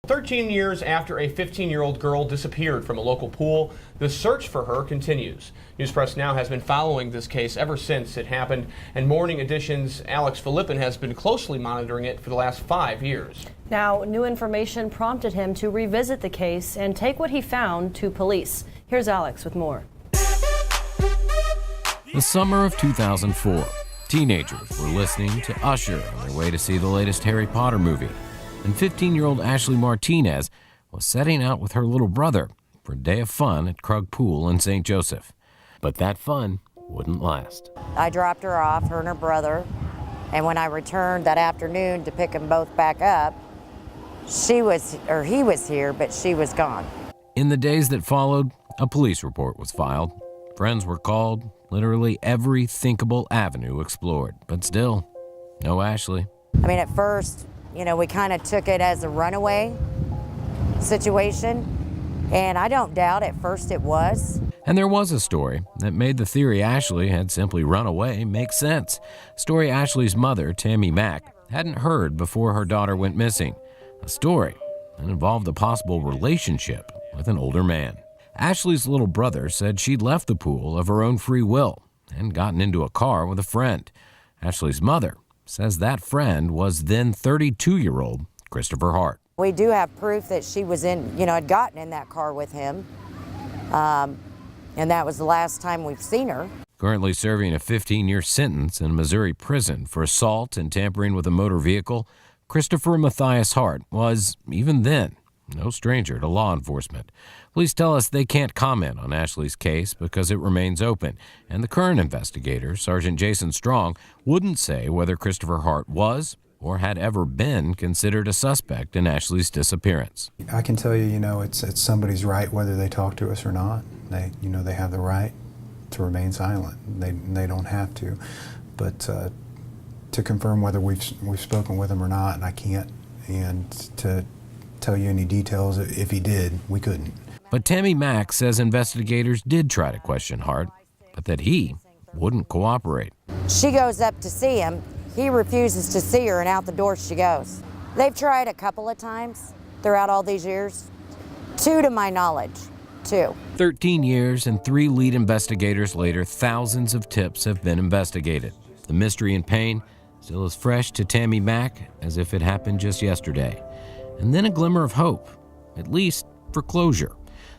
13 years after a 15-year-old girl disappeared from a local pool, the search for her continues. News Press Now has been following this case ever since it happened, and Morning Edition's Alex Philippin has been closely monitoring it for the last 5 years. Now, new information prompted him to revisit the case and take what he found to police. Here's Alex with more. The summer of 2004, teenagers were listening to Usher on their way to see the latest Harry Potter movie. And 15-year-old Ashley Martinez was setting out with her little brother for a day of fun at Krug Pool in St. Joseph. But that fun wouldn't last. I dropped her off, her and her brother, and when I returned that afternoon to pick them both back up, he was here, but she was gone. In the days that followed, a police report was filed. Friends were called, literally every thinkable avenue explored, but still, no Ashley. I mean, at first, we kind of took it as a runaway situation, and I don't doubt at first it was. And there was a story that made the theory Ashley had simply run away make sense. Story Ashley's mother, Tammy Mack, hadn't heard before her daughter went missing. A story that involved a possible relationship with an older man. Ashley's little brother said she'd left the pool of her own free will and gotten into a car with a friend. Ashley's mother says that friend was then 32-year-old Christopher Hart. We do have proof that she was had gotten in that car with him, and that was the last time we've seen her. Currently serving a 15-year sentence in a Missouri prison for assault and tampering with a motor vehicle, Christopher Matthias Hart was, even then, no stranger to law enforcement. Police tell us they can't comment on Ashley's case because it remains open, and the current investigator, Sergeant Jason Strong, wouldn't say whether Christopher Hart was or had ever been considered a suspect in Ashley's disappearance. I can tell you, it's somebody's right whether they talk to us or not. They have the right to remain silent. They don't have to, but to confirm whether we've spoken with him or not, I can't, and to tell you any details if he did, we couldn't. But Tammy Mack says investigators did try to question Hart, but that he wouldn't cooperate. She goes up to see him. He refuses to see her, and out the door she goes. They've tried a couple of times throughout all these years. 2 to my knowledge, 2. 13 years and 3 lead investigators later, thousands of tips have been investigated. The mystery and pain still as fresh to Tammy Mack as if it happened just yesterday. And then a glimmer of hope, at least for closure.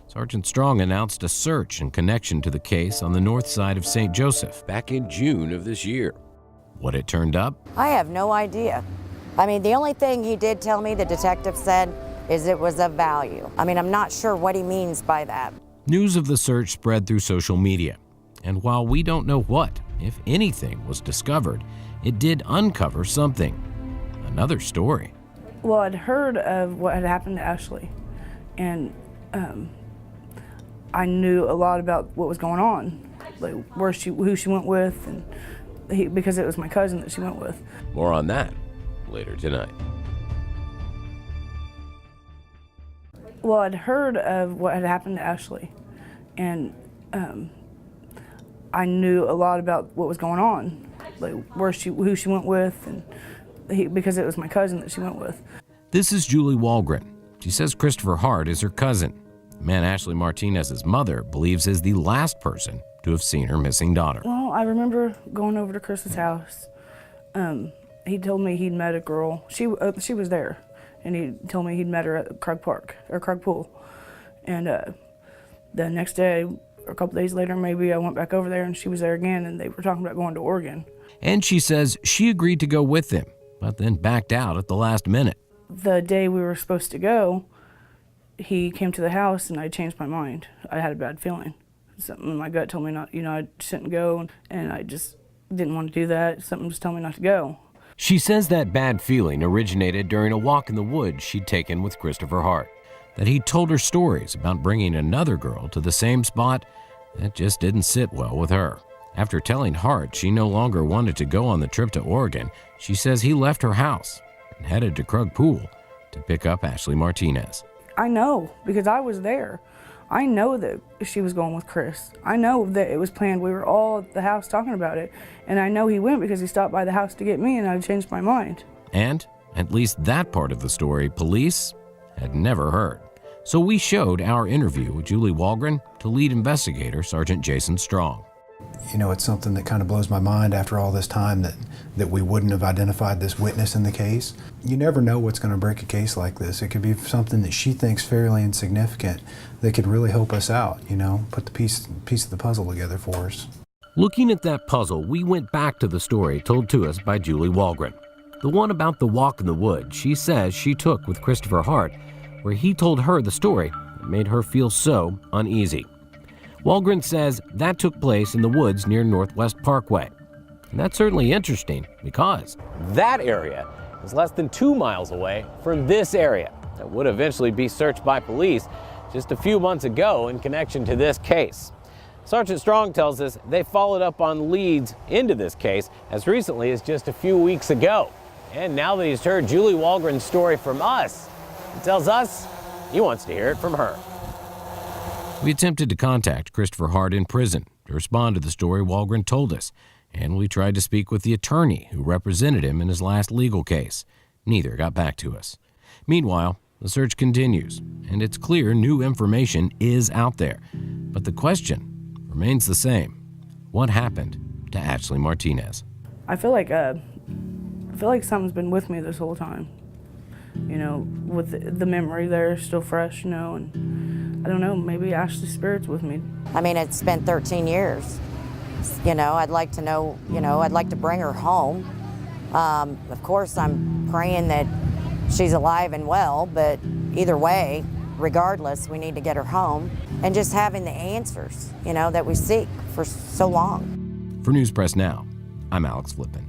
Sergeant Strong announced a search in connection to the case on the north side of St. Joseph back in June of this year. What it turned up? I have no idea. I mean, the only thing he did tell me, the detective said, is it was of value. I mean, I'm not sure what he means by that. News of the search spread through social media. And while we don't know what, if anything, was discovered, it did uncover something. Another story. Well, I'd heard of what had happened to Ashley, and I knew a lot about what was going on, like who she went with, and because it was my cousin that she went with. More on that later tonight. Well, I'd heard of what had happened to Ashley, and I knew a lot about what was going on, like who she went with, and because it was my cousin that she went with. This is Julie Walgren. She says Christopher Hart is her cousin. The man Ashley Martinez's mother believes is the last person to have seen her missing daughter. Well, I remember going over to Chris's house. He told me he'd met a girl. She was there, and he told me he'd met her at Krug Pool. And the next day, or a couple days later, maybe I went back over there, and she was there again, and they were talking about going to Oregon. And she says she agreed to go with him, but then backed out at the last minute. The day we were supposed to go, he came to the house, and I changed my mind. I had a bad feeling. Something in my gut told me not, I shouldn't go, and I just didn't want to do that. Something just told me not to go. She says that bad feeling originated during a walk in the woods she'd taken with Christopher Hart, that he told her stories about bringing another girl to the same spot that just didn't sit well with her. After telling Hart she no longer wanted to go on the trip to Oregon, she says he left her house and headed to Krug Pool to pick up Ashley Martinez. I know, because I was there. I know that she was going with Chris. I know that it was planned. We were all at the house talking about it. And I know he went because he stopped by the house to get me, and I changed my mind. And, at least that part of the story, police had never heard. So we showed our interview with Julie Walgren to lead investigator Sergeant Jason Strong. You know, it's something that kind of blows my mind after all this time that we wouldn't have identified this witness in the case. You never know what's going to break a case like this. It could be something that she thinks fairly insignificant that could really help us out, you know, put the piece of the puzzle together for us. Looking at that puzzle, we went back to the story told to us by Julie Walgren. The one about the walk in the woods she says she took with Christopher Hart, where he told her the story that made her feel so uneasy. Walgren says that took place in the woods near Northwest Parkway. And that's certainly interesting because that area is less than 2 miles away from this area that would eventually be searched by police just a few months ago in connection to this case. Sergeant Strong tells us they followed up on leads into this case as recently as just a few weeks ago. And now that he's heard Julie Walgren's story from us, he tells us he wants to hear it from her. We attempted to contact Christopher Hart in prison to respond to the story Walgren told us, and we tried to speak with the attorney who represented him in his last legal case. Neither got back to us. Meanwhile, the search continues, and it's clear new information is out there. But the question remains the same. What happened to Ashley Martinez? I feel like something's been with me this whole time. You know, with the memory there still fresh, you know, and I don't know, maybe Ashley's spirit's with me. I mean, it's been 13 years. You know, I'd like to know, you know, I'd like to bring her home. Of course, I'm praying that she's alive and well, but either way, regardless, we need to get her home and just having the answers, you know, that we seek for so long. For News Press Now, I'm Alex Flippin.